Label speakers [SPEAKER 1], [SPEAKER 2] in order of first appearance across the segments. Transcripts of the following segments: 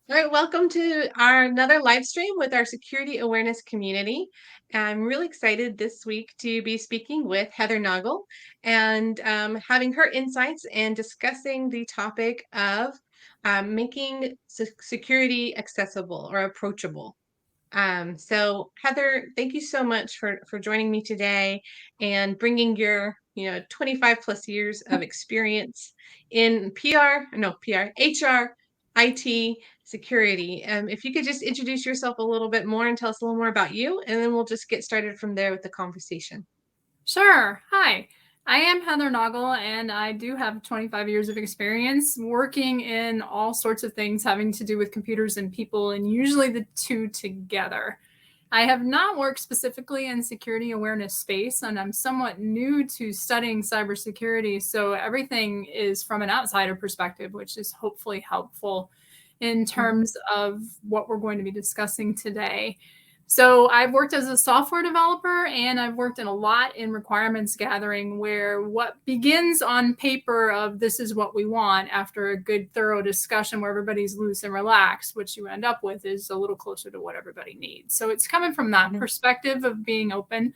[SPEAKER 1] All right, welcome to our another live stream with our security awareness community. I'm really excited this week to be speaking with Heather Noggle and having her insights and discussing the topic of making security accessible or approachable. So Heather, thank you so much for joining me today and bringing your 25 plus years of experience in HR, IT, security. If you could just introduce yourself a little bit more and tell us a little more about you, and then we'll just get started from there with the conversation.
[SPEAKER 2] Sure. Hi, I am Heather Noggle, and I do have 25 years of experience working in all sorts of things having to do with computers and people, and usually the two together. I have not worked specifically in security awareness space, and I'm somewhat new to studying cybersecurity. So everything is from an outsider perspective, which is hopefully helpful in
[SPEAKER 1] Mhm.
[SPEAKER 2] terms of what we're going to be discussing today. So I've worked as a software developer, and I've worked in a lot in requirements gathering, where what begins on paper of this is what we want after a good thorough discussion where everybody's loose and relaxed, what you end up with is a little closer to what everybody needs. So it's coming from that
[SPEAKER 1] Mhm.
[SPEAKER 2] perspective of being open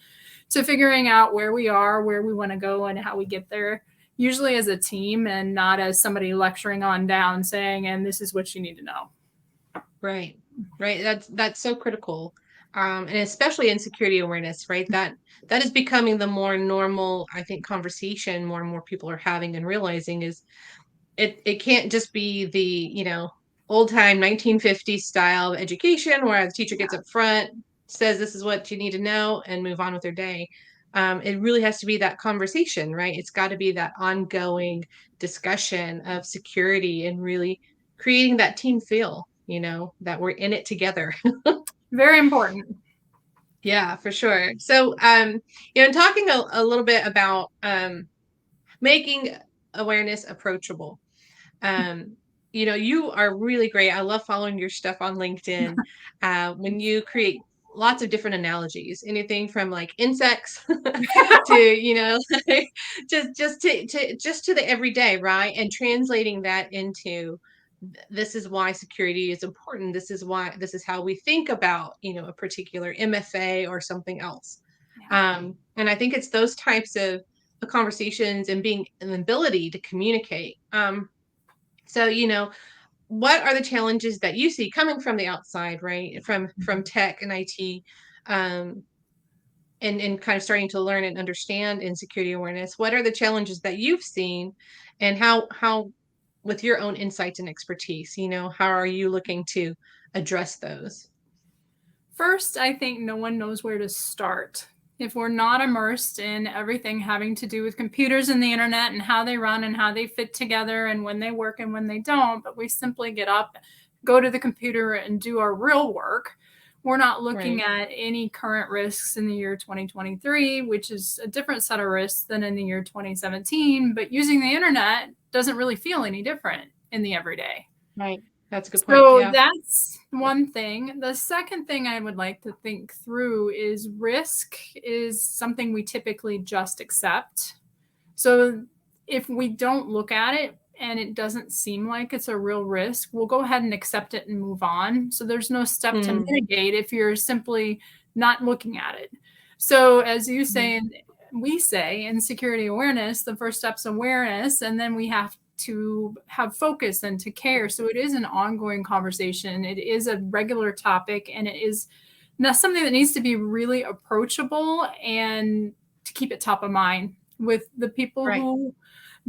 [SPEAKER 2] to figuring out where we are, where we want to go, and how we get there, usually as a team and not as somebody lecturing on down saying, and this is what you need to know.
[SPEAKER 1] Right, right. That's so critical, and especially in security awareness, right? That is becoming the more normal, I think, conversation more and more people are having and realizing is it can't just be the, old time 1950s style of education where the teacher gets up front, says this is what you need to know, and move on with their day. It really has to be that conversation, right? It's got to be that ongoing discussion of security and really creating that team feel, that we're in it together.
[SPEAKER 2] Very important.
[SPEAKER 1] Yeah, for sure. So, talking a little bit about making awareness approachable. Um, you are really great. I love following your stuff on LinkedIn. When you create lots of different analogies, anything from like insects to, like, just to the everyday, right? And translating that into this is why security is important. This is how we think about, a particular MFA or something else.
[SPEAKER 2] Yeah.
[SPEAKER 1] And I think it's those types of conversations and being an ability to communicate. So, what are the challenges that you see coming from the outside, right? From tech and IT, um, and kind of starting to learn and understand in security awareness. What are the challenges that you've seen, and how with your own insights and expertise, how are you looking to address those?
[SPEAKER 2] First, I think no one knows where to start. If we're not immersed in everything having to do with computers and the internet and how they run and how they fit together and when they work and when they don't, but we simply get up, go to the computer, and do our real work, we're not looking
[SPEAKER 1] Right.
[SPEAKER 2] at any current risks in the year 2023, which is a different set of risks than in the year 2017. But using the internet doesn't really feel any different in the everyday.
[SPEAKER 1] Right. That's a good point.
[SPEAKER 2] So
[SPEAKER 1] Yeah.
[SPEAKER 2] that's one thing. The second thing I would like to think through is risk is something we typically just accept. So if we don't look at it and it doesn't seem like it's a real risk, we'll go ahead and accept it and move on. So there's no step to
[SPEAKER 1] Mm,
[SPEAKER 2] mitigate if you're simply not looking at it. So as you
[SPEAKER 1] mhm.
[SPEAKER 2] say, and we say in security awareness, the first step's awareness, and then we have to have focus and to care. So it is an ongoing conversation. It is a regular topic, and it is not something that needs to be really approachable and to keep it top of mind with the people
[SPEAKER 1] Right.
[SPEAKER 2] who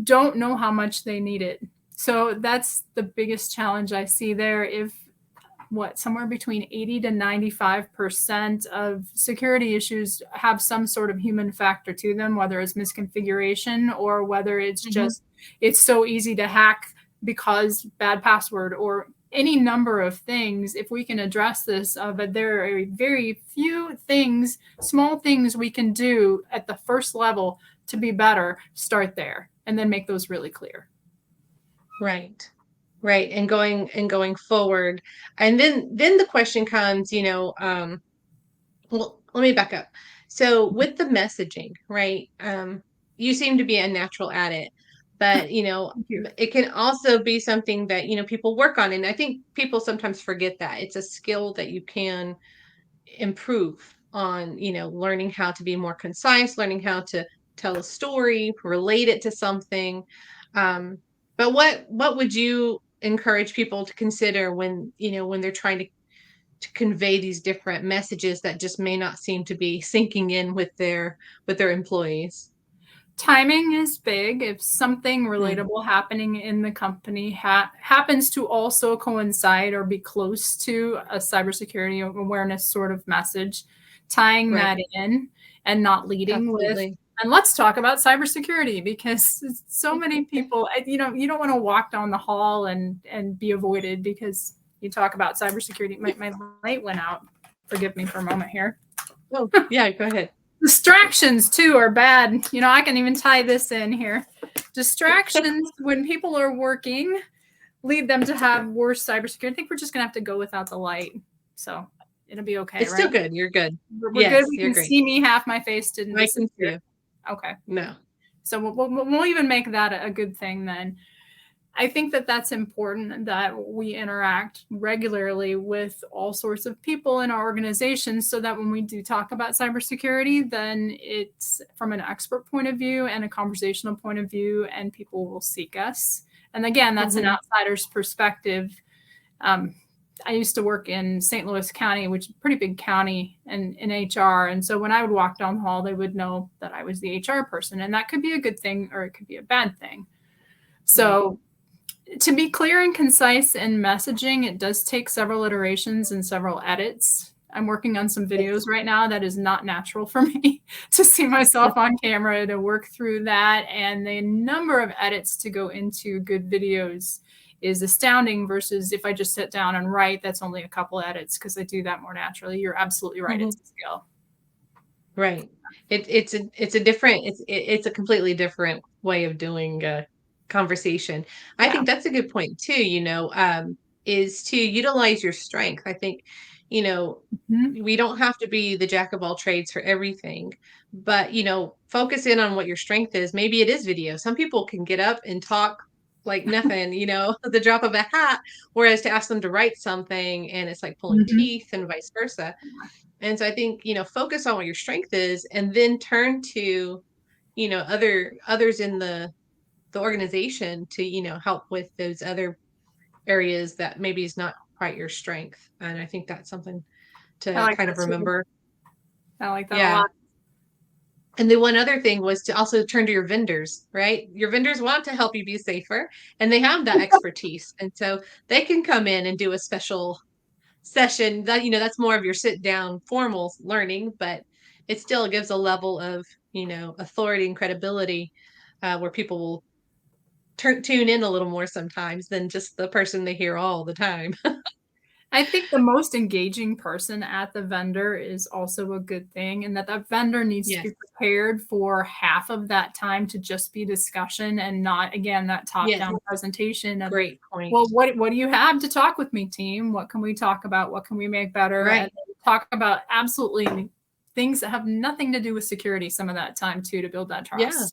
[SPEAKER 2] don't know how much they need it. So that's the biggest challenge I see there. If somewhere between 80 to 95% of security issues have some sort of human factor to them, whether it's misconfiguration or whether it's
[SPEAKER 1] Mhm.
[SPEAKER 2] just it's so easy to hack because bad password or any number of things. If we can address this, but there are very few things, small things we can do at the first level to be better. Start there and then make those really clear.
[SPEAKER 1] Right. Right. And going forward. And then the question comes, well, let me back up. So with the messaging, right? You seem to be a natural at it. But,
[SPEAKER 2] Thank you.
[SPEAKER 1] it can also be something that, people work on. And I think people sometimes forget that it's a skill that you can improve on, learning how to be more concise, learning how to tell a story, relate it to something. Um, but what would you encourage people to consider when, when they're trying to convey these different messages that just may not seem to be sinking in with their employees?
[SPEAKER 2] Timing is big. If something
[SPEAKER 1] Mm,
[SPEAKER 2] relatable happening in the company happens to also coincide or be close to a cybersecurity awareness sort of message, tying
[SPEAKER 1] right.
[SPEAKER 2] that in and not leading with,
[SPEAKER 1] Absolutely.
[SPEAKER 2] and let's talk about cybersecurity because so many people, you don't want to walk down the hall and be avoided because you talk about cybersecurity. My light went out. Forgive me for a moment here.
[SPEAKER 1] Oh, yeah, go ahead.
[SPEAKER 2] Distractions too are bad. I can even tie this in here. Distractions when people are working lead them to have worse cybersecurity. I think we're just gonna have to go without the light. So it'll be okay,
[SPEAKER 1] It's still
[SPEAKER 2] right?
[SPEAKER 1] good. You're good.
[SPEAKER 2] We're good.
[SPEAKER 1] Yes,
[SPEAKER 2] We
[SPEAKER 1] you're
[SPEAKER 2] can
[SPEAKER 1] great.
[SPEAKER 2] see me. Half my face didn't
[SPEAKER 1] I can see
[SPEAKER 2] disappear.
[SPEAKER 1] you.
[SPEAKER 2] Okay.
[SPEAKER 1] No.
[SPEAKER 2] So we'll even make that a good thing then. I think that that's important that we interact regularly with all sorts of people in our organization so that when we do talk about cybersecurity, then it's from an expert point of view and a conversational point of view, and people will seek us. And again, that's an
[SPEAKER 1] Mhm.
[SPEAKER 2] outsider's perspective. Um, I used to work in St. Louis County, which is a pretty big county in HR. And so when I would walk down the hall, they would know that I was the HR person. And that could be a good thing or it could be a bad thing.
[SPEAKER 1] Right.
[SPEAKER 2] So to be clear and concise in messaging, it does take several iterations and several edits. I'm working on some videos
[SPEAKER 1] Yes.
[SPEAKER 2] right now that is not natural for me to see myself on camera to work through that. And the number of edits to go into good videos is astounding versus if I just sit down and write, that's only a couple edits because I do that more naturally. You're absolutely right. It's
[SPEAKER 1] Mhm.
[SPEAKER 2] a skill.
[SPEAKER 1] Right. It's a different it's a completely different way of doing a conversation. I
[SPEAKER 2] Yeah.
[SPEAKER 1] think that's a good point too, is to utilize your strength. I think, you know,
[SPEAKER 2] Mhm.
[SPEAKER 1] we don't have to be the jack of all trades for everything, but focus in on what your strength is. Maybe it is video. Some people can get up and talk like nothing, at the drop of a hat, whereas to ask them to write something and it's like pulling
[SPEAKER 2] Mhm.
[SPEAKER 1] teeth and vice versa. And so I think, focus on what your strength is and then turn to, others in the organization to, help with those other areas that maybe is not quite your strength. And I think that's something
[SPEAKER 2] I
[SPEAKER 1] to
[SPEAKER 2] like
[SPEAKER 1] kind
[SPEAKER 2] that
[SPEAKER 1] of
[SPEAKER 2] too.
[SPEAKER 1] remember.
[SPEAKER 2] I like that a
[SPEAKER 1] Yeah.
[SPEAKER 2] lot.
[SPEAKER 1] And the one other thing was to also turn to your vendors, right? Your vendors want to help you be safer and they have that expertise. And so they can come in and do a special session that that's more of your sit down formal learning, but it still gives a level of authority and credibility, where people will tune in a little more sometimes than just the person they hear all the time.
[SPEAKER 2] I think the most engaging person at the vendor is also a good thing, and that that vendor needs to
[SPEAKER 1] Yes.
[SPEAKER 2] be prepared for half of that time to just be discussion and not, again, that
[SPEAKER 1] Yes.
[SPEAKER 2] top-down presentation of,
[SPEAKER 1] Great
[SPEAKER 2] well,
[SPEAKER 1] point.
[SPEAKER 2] what do you have to talk with me, team? What can we talk about? What can we make better? And
[SPEAKER 1] Right.
[SPEAKER 2] then talk about absolutely things that have nothing to do with security some of that time too to build that
[SPEAKER 1] Yeah.
[SPEAKER 2] trust.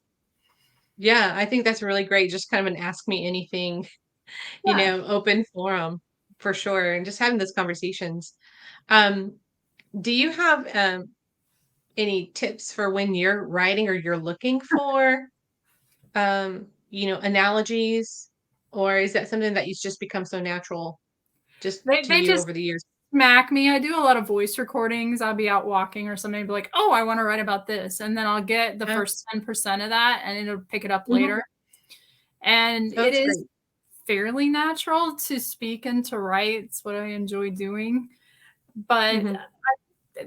[SPEAKER 1] Yeah, I think that's really great. Just kind of an ask me anything,
[SPEAKER 2] Yeah.
[SPEAKER 1] open forum for sure, and just having those conversations. um do you have any tips for when you're writing or you're looking for analogies, or is that something that you've just become so natural just to
[SPEAKER 2] They
[SPEAKER 1] you
[SPEAKER 2] just
[SPEAKER 1] over the years?
[SPEAKER 2] smack me. I do a lot of voice recordings. I'll be out walking or something, be like, "Oh, I want to write about this," and then I'll get the
[SPEAKER 1] Yeah.
[SPEAKER 2] first 10% of that, and it'll pick it up
[SPEAKER 1] Mhm.
[SPEAKER 2] later. And
[SPEAKER 1] Oh,
[SPEAKER 2] it
[SPEAKER 1] that's
[SPEAKER 2] is
[SPEAKER 1] great.
[SPEAKER 2] fairly natural to speak and to write. It's what I enjoy doing. But
[SPEAKER 1] Mhm.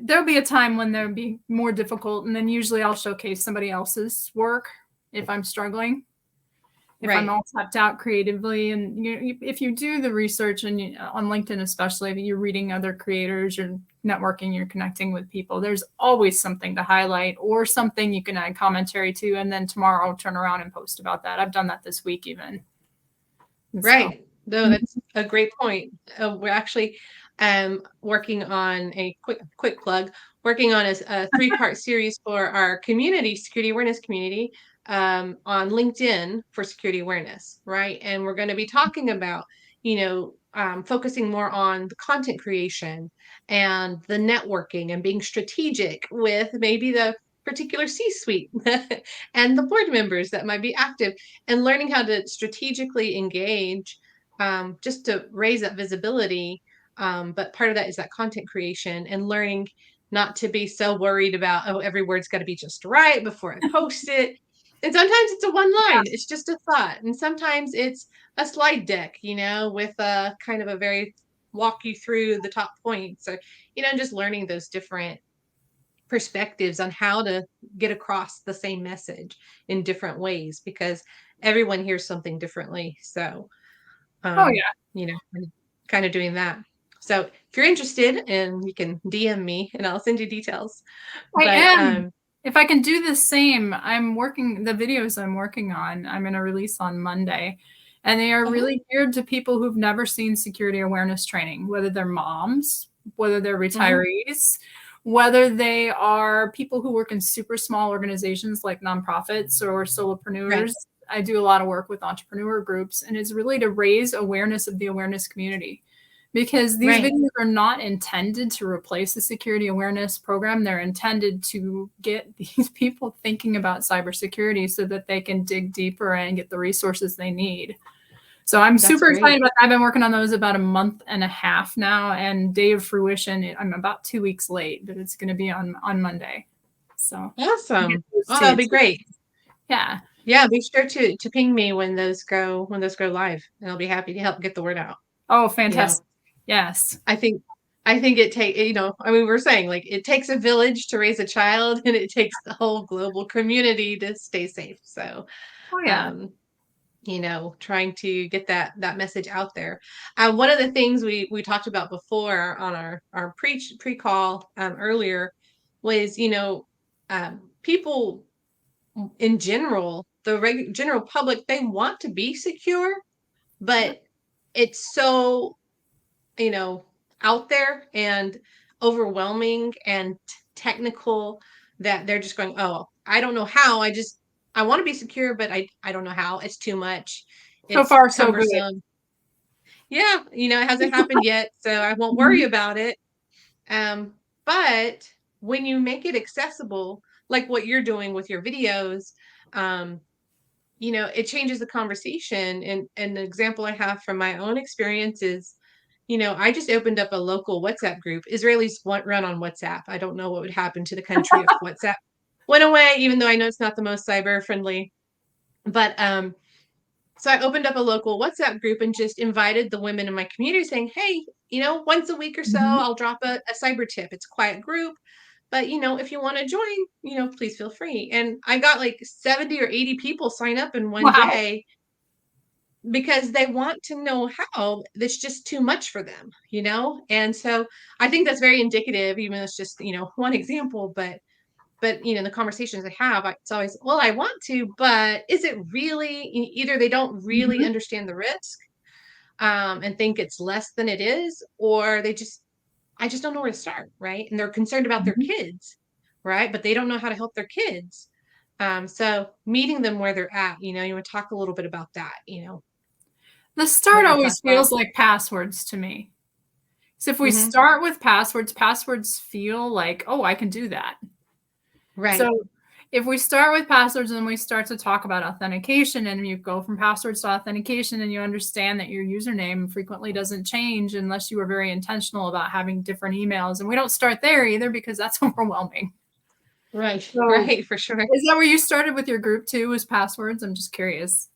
[SPEAKER 2] there'll be a time when there'll be more difficult, and then usually I'll showcase somebody else's work if I'm struggling, if I'm
[SPEAKER 1] Right.
[SPEAKER 2] all tapped out creatively. And if you do the research and on LinkedIn, especially if you're reading other creators, you're networking, you're connecting with people, there's always something to highlight or something you can add commentary to. And then tomorrow I'll turn around and post about that. I've done that this week even. And so,
[SPEAKER 1] Right. No, that's a great point. We're actually working on a quick plug, working on a three-part series for our community security awareness community. on LinkedIn for security awareness, right? And we're going to be talking about, focusing more on the content creation and the networking and being strategic with maybe the particular C-suite and the board members that might be active, and learning how to strategically engage, just to raise that visibility. But part of that is that content creation and learning not to be so worried about, oh, every word's got to be just right before I post it. And sometimes it's a one line, it's just a thought. And sometimes it's a slide deck, with a kind of a very walk you through the top points, or, just learning those different perspectives on how to get across the same message in different ways, because everyone hears something differently. So,
[SPEAKER 2] Oh
[SPEAKER 1] um,
[SPEAKER 2] yeah.
[SPEAKER 1] kind of doing that. So if you're interested, and you can DM me and I'll send you details.
[SPEAKER 2] I
[SPEAKER 1] But
[SPEAKER 2] am. If I can do the same, the videos I'm working on, I'm going to release on Monday. And they are
[SPEAKER 1] uh-huh,
[SPEAKER 2] really geared to people who've never seen security awareness training, whether they're moms, whether they're
[SPEAKER 1] mhm,
[SPEAKER 2] retirees, whether they are people who work in super small organizations like nonprofits or
[SPEAKER 1] right,
[SPEAKER 2] solopreneurs. I do a lot of work with entrepreneur groups, and it's really to raise awareness of the awareness community, because these
[SPEAKER 1] right.
[SPEAKER 2] videos are not intended to replace the security awareness program. They're intended to get these people thinking about cybersecurity so that they can dig deeper and get the resources they need. So I'm
[SPEAKER 1] That's
[SPEAKER 2] super excited
[SPEAKER 1] great.
[SPEAKER 2] about that. I've been working on those about a month and a half now, and day of fruition, I'm about 2 weeks late, but it's going to be on Monday. So I'll get
[SPEAKER 1] Awesome.
[SPEAKER 2] those
[SPEAKER 1] Oh,
[SPEAKER 2] to you
[SPEAKER 1] that'll be
[SPEAKER 2] too.
[SPEAKER 1] great.
[SPEAKER 2] Yeah.
[SPEAKER 1] Yeah, be sure to ping me when those go live, and I'll be happy to help get the word out.
[SPEAKER 2] Oh,
[SPEAKER 1] You know,
[SPEAKER 2] fantastic. Yes.
[SPEAKER 1] I think I think I mean, we're saying, like, it takes a village to raise a child, and it takes the whole global community to stay safe. So,
[SPEAKER 2] Oh yeah.
[SPEAKER 1] um, trying to get that message out there. One of the things we talked about before on our pre-call, earlier, was, people in general, the general public, they want to be secure, but it's so, you know, out there and overwhelming and technical, that they're just going, oh, I don't know how. I want to be secure, but I don't know how. It's too much.
[SPEAKER 2] So
[SPEAKER 1] It's
[SPEAKER 2] far, so good.
[SPEAKER 1] cumbersome. Yeah, it hasn't happened yet, so I won't worry
[SPEAKER 2] Mhm.
[SPEAKER 1] about it. But when you make it accessible, like what you're doing with your videos, um, it changes the conversation. And an example I have from my own experience is, I just opened up a local WhatsApp group. Israelis want run on WhatsApp. I don't know what would happen to the country if WhatsApp went away, even though I know it's not the most cyber friendly. But so I opened up a local WhatsApp group and just invited the women in my community, saying, hey, once a week or so,
[SPEAKER 2] Mhm.
[SPEAKER 1] I'll drop a cyber tip. It's a quiet group, but if you want to join, please feel free. And I got like 70 or 80 people sign up in one
[SPEAKER 2] Wow.
[SPEAKER 1] day, because they want to know how. That's just too much for them. And so I think that's very indicative, even though it's just, one example. But the conversations I have, it's always, well, I want to, but is it really? Either they don't really
[SPEAKER 2] Mhm.
[SPEAKER 1] understand the risk, and think it's less than it is, or I just don't know where to start, right? And they're concerned about their
[SPEAKER 2] Mhm.
[SPEAKER 1] kids, right? But they don't know how to help their kids. So meeting them where they're at, you want to talk a little bit about that,
[SPEAKER 2] The
[SPEAKER 1] what
[SPEAKER 2] start
[SPEAKER 1] your
[SPEAKER 2] always
[SPEAKER 1] thoughts are.
[SPEAKER 2] feels like passwords to me. So if we
[SPEAKER 1] Hmm.
[SPEAKER 2] start with passwords, passwords feel like, oh, I can do that.
[SPEAKER 1] Right,
[SPEAKER 2] So if we start with passwords and we start to talk about authentication, and you go from passwords to authentication, and you understand that your username frequently doesn't change unless you are very intentional about having different emails. And we don't start there either, because that's overwhelming.
[SPEAKER 1] right,
[SPEAKER 2] So
[SPEAKER 1] right, for sure.
[SPEAKER 2] is that where you started with your group too, was passwords? I'm just curious.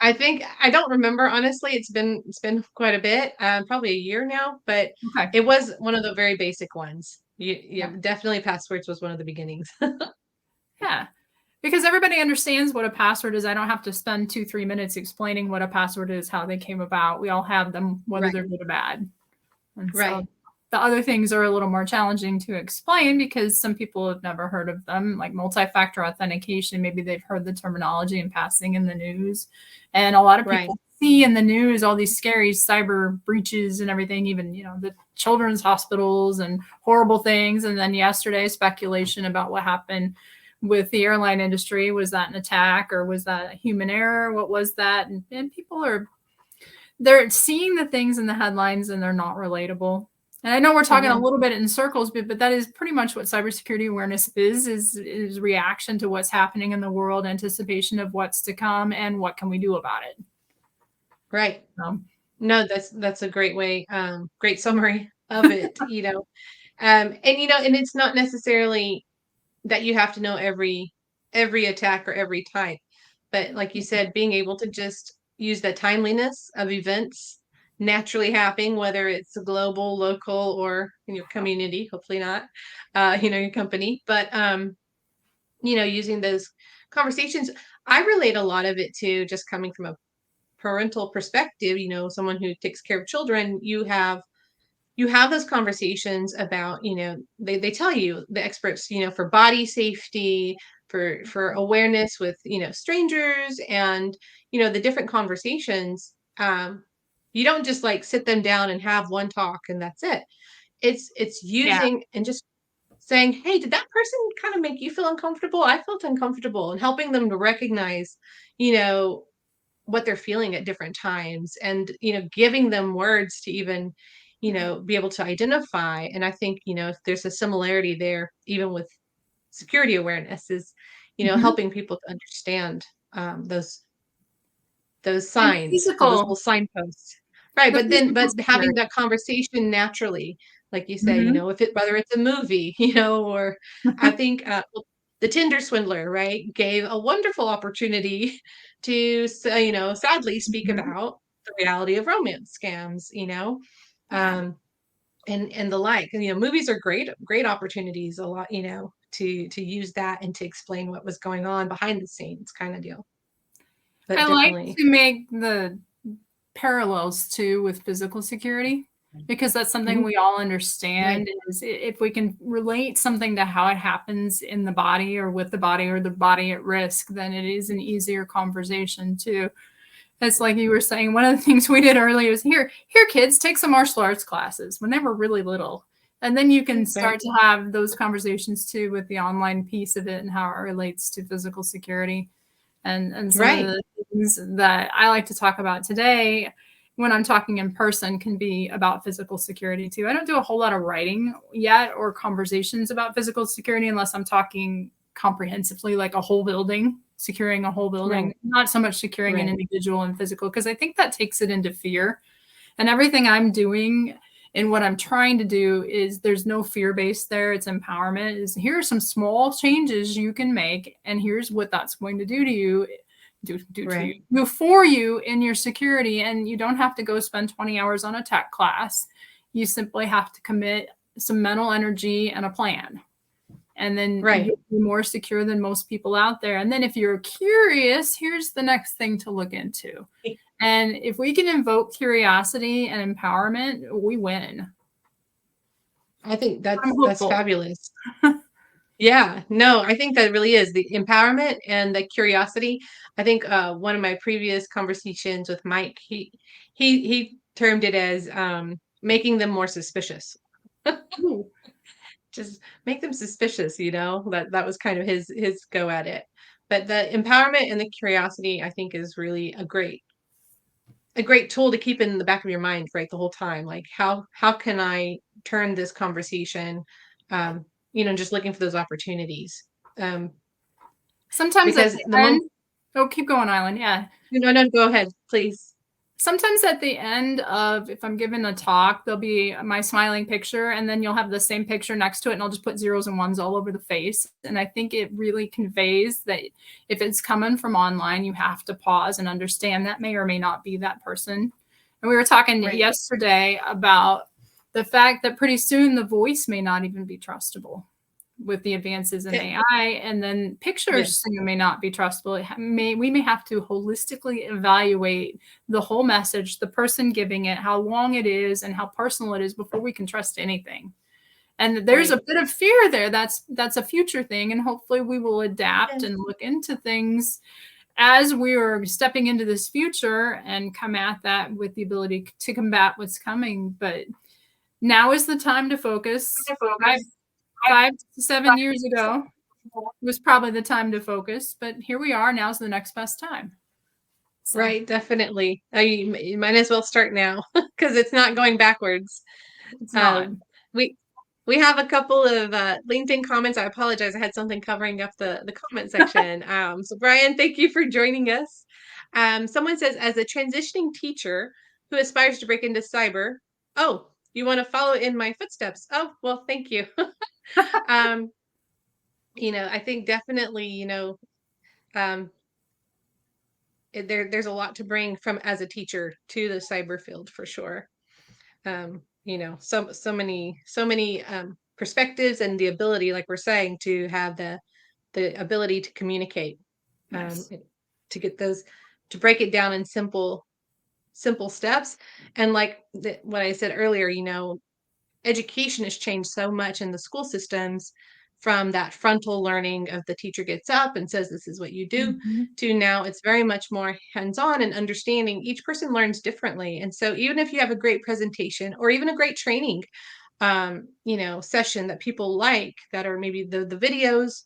[SPEAKER 1] I think, I don't remember, honestly. It's been quite a bit, probably a year now, but
[SPEAKER 2] Okay.
[SPEAKER 1] it was one of the very basic ones. Yeah,
[SPEAKER 2] Yeah.
[SPEAKER 1] definitely passwords was one of the beginnings.
[SPEAKER 2] Yeah. Because everybody understands what a password is. I don't have to spend 2, 3 minutes explaining what a password is, how they came about. We all have them, whether
[SPEAKER 1] Right,
[SPEAKER 2] they're good or bad. And so
[SPEAKER 1] right,
[SPEAKER 2] the other things are a little more challenging to explain, because some people have never heard of them, like multi-factor authentication. Maybe they've heard the terminology in passing in the news. And a lot of
[SPEAKER 1] right,
[SPEAKER 2] people see in the news all these scary cyber breaches and everything, even, the children's hospitals and horrible things. And then yesterday, speculation about what happened with the airline industry. Was that an attack or was that a human error? What was that? And people they're seeing the things in the headlines and they're not relatable. And I know we're talking a little bit in circles, but that is pretty much what cybersecurity awareness is reaction to what's happening in the world, anticipation of what's to come, and what can we do about it.
[SPEAKER 1] Right. No, that's a great way, great summary of it, and and it's not necessarily that you have to know every attack or every type, but like you said, being able to just use the timeliness of events naturally happening, whether it's a global, local, or in your community, hopefully not, your company, but using those conversations. I relate a lot of it to just coming from a parental perspective, someone who takes care of children. You have those conversations about, they tell you, the experts, for body safety, for awareness with, strangers, and, the different conversations. You don't just like sit them down and have one talk and that's it. It's
[SPEAKER 2] Yeah.
[SPEAKER 1] using and just saying, hey, did that person kind of make you feel uncomfortable? I felt uncomfortable, and helping them to recognize, you know, what they're feeling at different times, and giving them words to even be able to identify. And I think if there's a similarity there, even with security awareness, is
[SPEAKER 2] Mhm.
[SPEAKER 1] helping people to understand those
[SPEAKER 2] And
[SPEAKER 1] signs, those
[SPEAKER 2] physical,
[SPEAKER 1] little signposts. Right,
[SPEAKER 2] the
[SPEAKER 1] but
[SPEAKER 2] physical
[SPEAKER 1] having
[SPEAKER 2] security.
[SPEAKER 1] that conversation naturally, like you say,
[SPEAKER 2] Mhm.
[SPEAKER 1] if it whether it's a movie, or I think the Tinder swindler, right, gave a wonderful opportunity to sadly speak
[SPEAKER 2] Mhm.
[SPEAKER 1] about the reality of romance scams,
[SPEAKER 2] Yeah.
[SPEAKER 1] um, and the like. And, movies are great opportunities, a lot, to use that and to explain what was going on behind the scenes, kind of deal. But
[SPEAKER 2] I like
[SPEAKER 1] definitely,
[SPEAKER 2] to make the parallels too with physical security, because that's something
[SPEAKER 1] mhm,
[SPEAKER 2] we all
[SPEAKER 1] right,
[SPEAKER 2] understand. Is if we can relate something to how it happens in the body or with the body or the body at risk, then it is an easier conversation too. It's like you were saying, one of the things we did earlier is here kids, take some martial arts classes when they were really little. And then you can
[SPEAKER 1] right,
[SPEAKER 2] start to have those conversations too with the online piece of it and how it relates to physical security. And some of
[SPEAKER 1] right.
[SPEAKER 2] the things that I like to talk about today when I'm talking in person can be about physical security too. I don't do a whole lot of writing yet or conversations about physical security unless I'm talking comprehensively, like a whole building, securing a whole
[SPEAKER 1] Right,
[SPEAKER 2] building, not so much securing an
[SPEAKER 1] right,
[SPEAKER 2] individual and physical, because I think that takes it into fear. And everything I'm doing and what I'm trying to do is there's no fear base there. It's empowerment. Is here are some small changes you can make, and here's what that's going to do to you,
[SPEAKER 1] right,
[SPEAKER 2] do for you in your security. And you don't have to go spend 20 hours on a tech class. You simply have to commit some mental energy and a plan. And then
[SPEAKER 1] right.
[SPEAKER 2] you'll be more secure than most people out there. And then if you're curious, here's the next thing to look into. And if we can invoke curiosity and empowerment, we win.
[SPEAKER 1] I think
[SPEAKER 2] I'm
[SPEAKER 1] that's
[SPEAKER 2] hopeful.
[SPEAKER 1] fabulous. Yeah, no, I think that really is the empowerment and the curiosity. I think one of my previous conversations with Mike, he termed it as making them more suspicious.
[SPEAKER 2] Ooh.
[SPEAKER 1] Just make them suspicious, that was kind of his go at it. But the empowerment and the curiosity, I think, is really a great tool to keep in the back of your mind, right, the whole time. Like, how can I turn this conversation, just looking for those opportunities. Um,
[SPEAKER 2] Sometimes at
[SPEAKER 1] because
[SPEAKER 2] the
[SPEAKER 1] the moment,
[SPEAKER 2] end, oh, keep going, Island. Yeah.
[SPEAKER 1] no, no, go ahead, please.
[SPEAKER 2] Sometimes at the end of, if I'm giving a talk, there'll be my smiling picture, and then you'll have the same picture next to it, and I'll just put zeros and ones all over the face. And I think it really conveys that if it's coming from online, you have to pause and understand that may or may not be that person. And we were talking
[SPEAKER 1] Right.
[SPEAKER 2] yesterday about the fact that pretty soon the voice may not even be trustable with the advances in
[SPEAKER 1] Yeah.
[SPEAKER 2] AI, and then
[SPEAKER 1] Yes.
[SPEAKER 2] pictures may not be trustable. We may have to holistically evaluate the whole message, the person giving it, how long it is, and how personal it is before we can trust anything. And there's a
[SPEAKER 1] Right.
[SPEAKER 2] bit of fear there. That's a future thing, and hopefully we will adapt
[SPEAKER 1] Yes.
[SPEAKER 2] and look into things as we are stepping into this future and come at that with the ability to combat what's coming. But now is the time to focus.
[SPEAKER 1] To
[SPEAKER 2] Five,
[SPEAKER 1] focus.
[SPEAKER 2] 5 to 7 years ago, was probably the time to focus, but here we are. Now's the next best time. So.
[SPEAKER 1] Right, definitely. You might as well start now because it's not going backwards.
[SPEAKER 2] It's not.
[SPEAKER 1] We we have a couple of LinkedIn comments. I apologize. I had something covering up the comment section. So Brian, thank you for joining us. Someone says, as a transitioning teacher who aspires to break into cyber, oh, you want to follow in my footsteps? Oh, well, thank you. um, I think definitely, um, there's a lot to bring from as a teacher to the cyber field for sure. So many perspectives and the ability, like we're saying, to have the ability to communicate, um,
[SPEAKER 2] Yes.
[SPEAKER 1] to get those, to break it down in simple steps. And like what I said earlier, education has changed so much in the school systems, from that frontal learning of the teacher gets up and says this is what you do,
[SPEAKER 2] Mm-hmm.
[SPEAKER 1] to now it's very much more hands-on and understanding each person learns differently. And so even if you have a great presentation or even a great training session that people like, that are maybe the videos,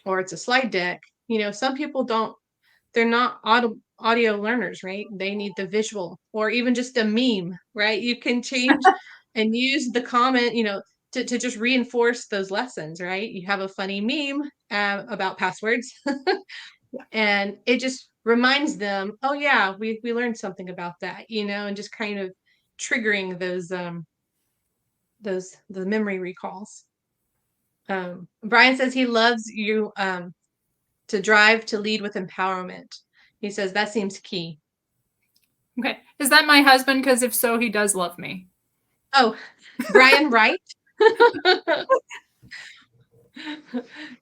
[SPEAKER 1] or it's a slide deck, some people don't, they're not audio learners, right? They need the visual or even just a meme, right? You can change and use the comment, to just reinforce those lessons, right? You have a funny meme about passwords, and it just reminds them, oh yeah, we learned something about that, and just kind of triggering the memory recalls. Brian says he loves you to drive to lead with empowerment. He says that seems key.
[SPEAKER 2] Okay. Is that my husband? Because if so, he does love me.
[SPEAKER 1] Oh, Brian Wright.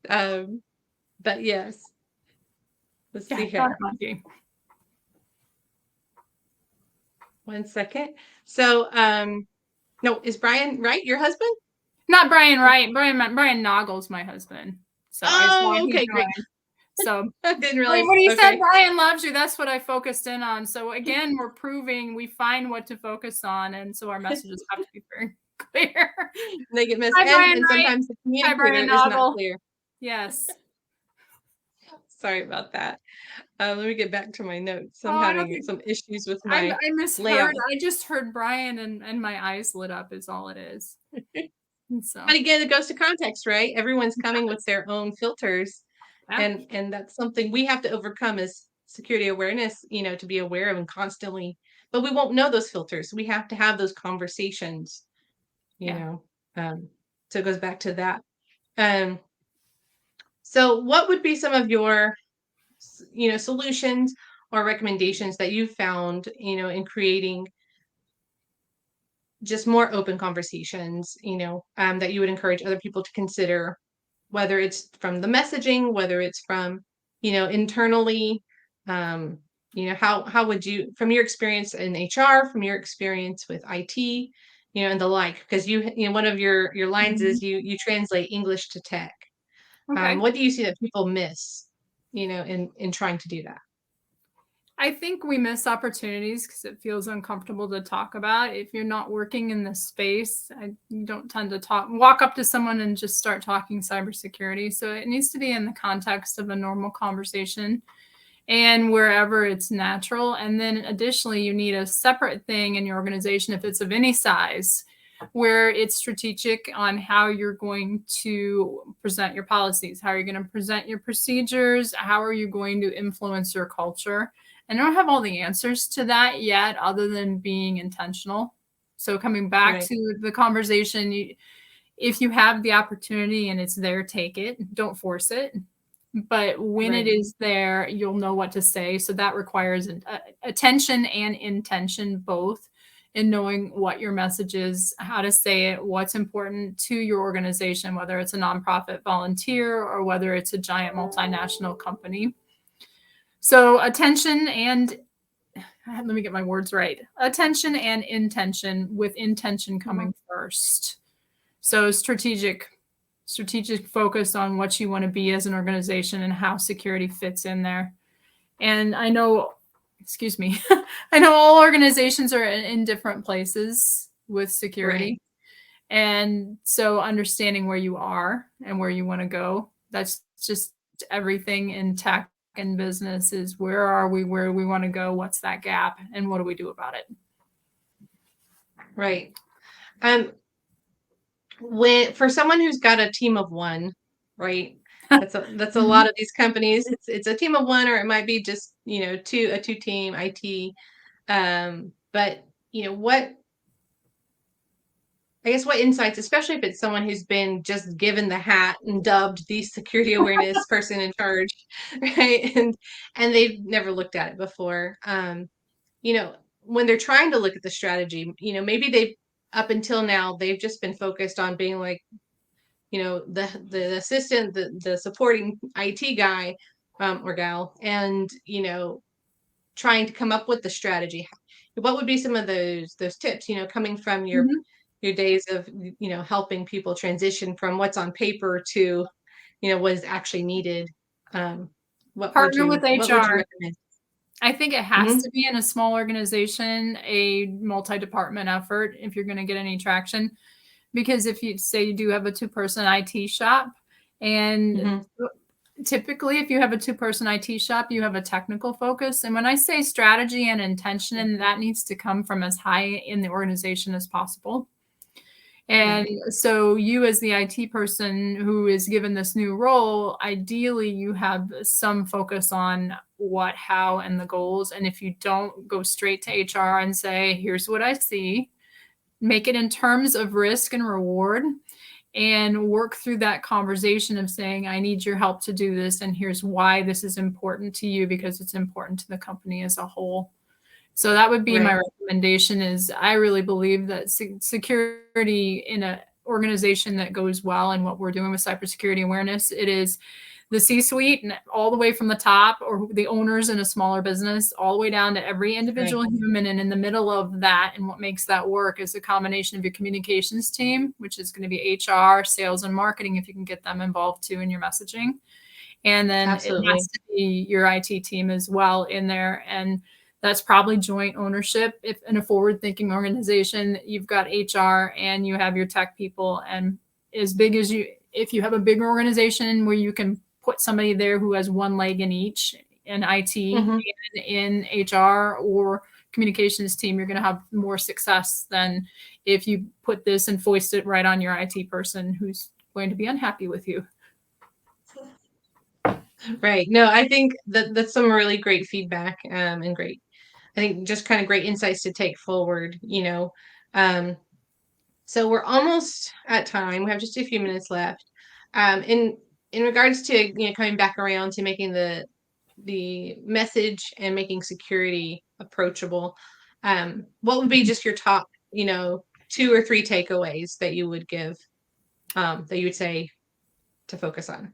[SPEAKER 1] But yes, let's
[SPEAKER 2] Yeah,
[SPEAKER 1] see
[SPEAKER 2] I thought
[SPEAKER 1] here.
[SPEAKER 2] it might be.
[SPEAKER 1] 1 second. So, no, is Brian Wright your husband?
[SPEAKER 2] Not Brian Wright. Brian Noggle's my husband. So I saw
[SPEAKER 1] Oh,
[SPEAKER 2] he
[SPEAKER 1] okay, great.
[SPEAKER 2] joined. So
[SPEAKER 1] I didn't realize.
[SPEAKER 2] when he said
[SPEAKER 1] Okay.
[SPEAKER 2] Brian loves you, that's what I focused in on. So again, we're proving we find what to focus on, and so our messages have to be very clear.
[SPEAKER 1] They get missed,
[SPEAKER 2] Hi, Brian
[SPEAKER 1] and
[SPEAKER 2] Wright.
[SPEAKER 1] sometimes the
[SPEAKER 2] Hi,
[SPEAKER 1] communicator
[SPEAKER 2] Brian
[SPEAKER 1] is not
[SPEAKER 2] Noggle.
[SPEAKER 1] clear.
[SPEAKER 2] Yes.
[SPEAKER 1] Sorry about that. Let me get back to my notes.
[SPEAKER 2] Oh,
[SPEAKER 1] I'm
[SPEAKER 2] I don't
[SPEAKER 1] having
[SPEAKER 2] think
[SPEAKER 1] some issues with
[SPEAKER 2] I
[SPEAKER 1] my
[SPEAKER 2] misheard.
[SPEAKER 1] layout.
[SPEAKER 2] I just heard Brian and my eyes lit up is all it is. And so
[SPEAKER 1] But again, it goes to context, right? Everyone's coming with
[SPEAKER 2] yes.
[SPEAKER 1] their own filters,
[SPEAKER 2] Yeah.
[SPEAKER 1] and that's something we have to overcome as security awareness, to be aware of and constantly. But we won't know those filters. We have to have those conversations, you
[SPEAKER 2] Yeah.
[SPEAKER 1] know. So it goes back to that. Um, so what would be some of your, solutions or recommendations that you found, in creating just more open conversations, that you would encourage other people to consider, whether it's from the messaging, whether it's from, internally, how would you, from your experience in HR, from your experience with IT, and the like, because one of your lines
[SPEAKER 2] Mhm.
[SPEAKER 1] is you translate English to tech.
[SPEAKER 2] Okay.
[SPEAKER 1] What do you see that people miss, in trying to do that?
[SPEAKER 2] I think we miss opportunities because it feels uncomfortable to talk about. If you're not working in this space, you don't tend to walk up to someone and just start talking cybersecurity. So it needs to be in the context of a normal conversation and wherever it's natural. And then additionally, you need a separate thing in your organization, if it's of any size, where it's strategic on how you're going to present your policies, how you're going to present your procedures, how are you going to influence your culture. And I don't have all the answers to that yet, other than being intentional. So coming back
[SPEAKER 1] Right.
[SPEAKER 2] to the conversation, if you have the opportunity and it's there, take it. Don't force it. But when it
[SPEAKER 1] Right.
[SPEAKER 2] is there, you'll know what to say. So that requires attention and intention both, in knowing what your message is, how to say it, what's important to your organization, whether it's a nonprofit volunteer or whether it's a giant multinational company. So attention and let me get my words right. Attention and intention, with intention
[SPEAKER 1] Mhm.
[SPEAKER 2] coming first. So strategic focus on what you want to be as an organization and how security fits in there. And I know, excuse me, I know all organizations are in different places with
[SPEAKER 1] Right.
[SPEAKER 2] security. And so understanding where you are and where you want to go, that's just everything in tech and business is where are we, where we want to go, what's that gap, and what do we do about it?
[SPEAKER 1] Right. Um, when for someone who's got a team of one, right? That's a lot
[SPEAKER 2] Mhm.
[SPEAKER 1] of these companies. It's a team of one, or it might be just, two team IT. But what I guess what insights, especially if it's someone who's been just given the hat and dubbed the security awareness person in charge, right? And they've never looked at it before. You know, when they're trying to look at the strategy, maybe they've up until now they've just been focused on being like, the assistant, the supporting IT guy, or gal, and trying to come up with the strategy. What would be some of those tips, coming from
[SPEAKER 2] Mhm.
[SPEAKER 1] your days of helping people transition from what's on paper to what is actually needed? um what would
[SPEAKER 2] Partner
[SPEAKER 1] you
[SPEAKER 2] with
[SPEAKER 1] what would you
[SPEAKER 2] HR.
[SPEAKER 1] recommend?
[SPEAKER 2] I think it has
[SPEAKER 1] Hmm.
[SPEAKER 2] to be in a small organization, a multi-department effort if you're going to get any traction. Because if you say you do have a two-person IT shop, and
[SPEAKER 1] Hmm.
[SPEAKER 2] typically if you have a two-person IT shop, you have a technical focus. And when I say strategy and intention, and that needs to come from as high in the organization as possible. And
[SPEAKER 1] Right.
[SPEAKER 2] so you as the IT person who is given this new role, ideally you have some focus on what, how, and the goals. And if you don't go straight to HR and say, here's what I see, make it in terms of risk and reward and work through that conversation of saying, I need your help to do this. And here's why this is important to you because it's important to the company as a whole. So that would be my
[SPEAKER 1] Right.
[SPEAKER 2] recommendation is I really believe that security in an organization that goes well and what we're doing with cybersecurity awareness, it is the C-suite and all the way from the top or the owners in a smaller business, all the way down to every
[SPEAKER 1] Right.
[SPEAKER 2] individual human. And in the middle of that, and what makes that work is a combination of your communications team, which is going to be HR, sales, and marketing, if you can get them involved too in your messaging. And then it
[SPEAKER 1] Absolutely.
[SPEAKER 2] has to be your IT team as well in there. And that's probably joint ownership. If in a forward thinking organization, you've got HR and you have your tech people, and as big as you, if you have a bigger organization where you can put somebody there who has one leg in each, in IT
[SPEAKER 1] Hmm.
[SPEAKER 2] and in HR or communications team, you're going to have more success than if you put this and foist it right on your IT person who's going to be unhappy with you.
[SPEAKER 1] Right. No, I think that's some really great feedback, and great, I think, just kind of great insights to take forward. Um, so we're almost at time. We have just a few minutes left. In regards to coming back around to making the message and making security approachable, what would be just your top, two or three takeaways that you would give, that you would say to focus on?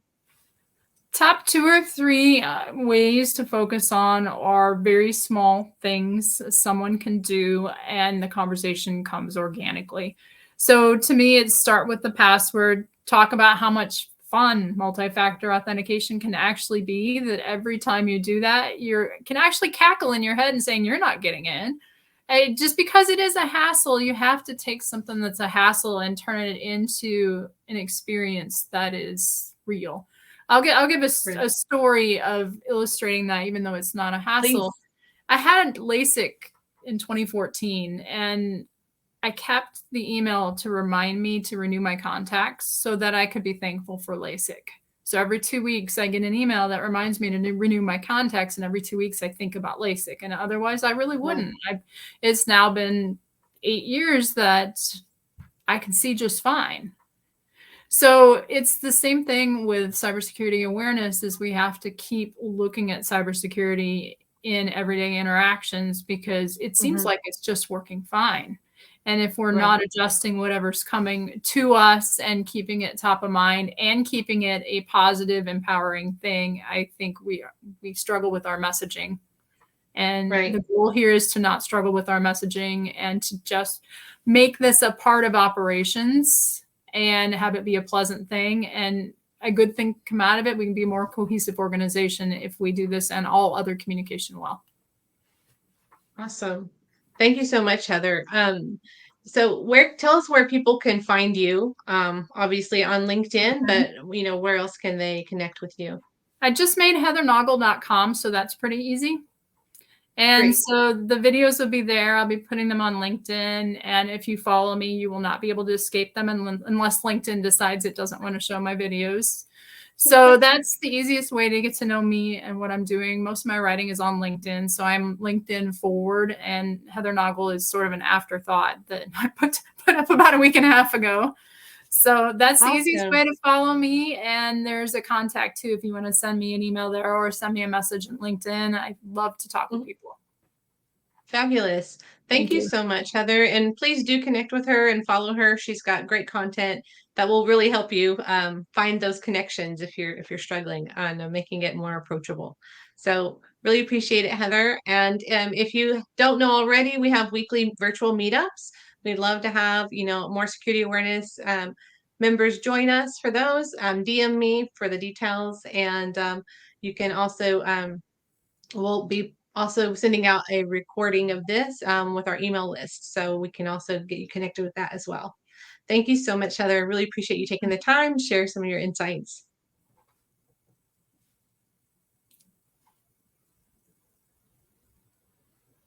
[SPEAKER 2] Top two or three ways to focus on are very small things someone can do, and the conversation comes organically. So to me, it's start with the password, talk about how much fun multi-factor authentication can actually be, that every time you do that, you can actually cackle in your head and saying you're not getting in. Just because it is a hassle, you have to take something that's a hassle and turn it into an experience that is real. I'll give
[SPEAKER 1] Right.
[SPEAKER 2] a story of illustrating that, even though it's not a hassle.
[SPEAKER 1] Please.
[SPEAKER 2] I had LASIK in 2014, and I kept the email to remind me to renew my contacts so that I could be thankful for LASIK. So every 2 weeks, I get an email that reminds me to renew my contacts, and every 2 weeks, I think about LASIK. And otherwise, I really
[SPEAKER 1] Wow.
[SPEAKER 2] wouldn't. It's now been 8 years that I can see just fine. So it's the same thing with cybersecurity awareness is we have to keep looking at cybersecurity in everyday interactions because it seems
[SPEAKER 1] Hmm.
[SPEAKER 2] like it's just working fine. And if we're
[SPEAKER 1] Right.
[SPEAKER 2] not adjusting whatever's coming to us and keeping it top of mind and keeping it a positive, empowering thing, I think we struggle with our messaging. And the
[SPEAKER 1] Right.
[SPEAKER 2] goal here is to not struggle with our messaging and to just make this a part of operations and have it be a pleasant thing. And a good thing come out of it. We can be a more cohesive organization if we do this and all other communication well.
[SPEAKER 1] Awesome. Thank you so much, Heather. So where tell us where people can find you. Obviously on LinkedIn,
[SPEAKER 2] Okay.
[SPEAKER 1] but where else can they connect with you?
[SPEAKER 2] I just made heathernoggle.com, so that's pretty easy. And
[SPEAKER 1] Great.
[SPEAKER 2] so the videos will be there. I'll be putting them on LinkedIn. And if you follow me, you will not be able to escape them unless LinkedIn decides it doesn't want to show my videos. So that's the easiest way to get to know me and what I'm doing. Most of my writing is on LinkedIn. So I'm LinkedIn forward, and Heather Noggle is sort of an afterthought that I put up about a week and a half ago. So that's the easiest
[SPEAKER 1] Awesome.
[SPEAKER 2] way to follow me. And there's a contact too if you want to send me an email there or send me a message on LinkedIn. I love to talk with
[SPEAKER 1] Mhm.
[SPEAKER 2] people.
[SPEAKER 1] Fabulous. Thank
[SPEAKER 2] Thank
[SPEAKER 1] you
[SPEAKER 2] you.
[SPEAKER 1] so much, Heather. And please do connect with her and follow her. She's got great content that will really help you find those connections if you're struggling on making it more approachable. So really appreciate it, Heather. And if you don't know already, we have weekly virtual meetups. We'd love to have more security awareness members join us for those. DM me for the details, and you can also we'll be also sending out a recording of this with our email list, so we can also get you connected with that as well. Thank you so much, Heather. I really appreciate you taking the time to share some of your insights.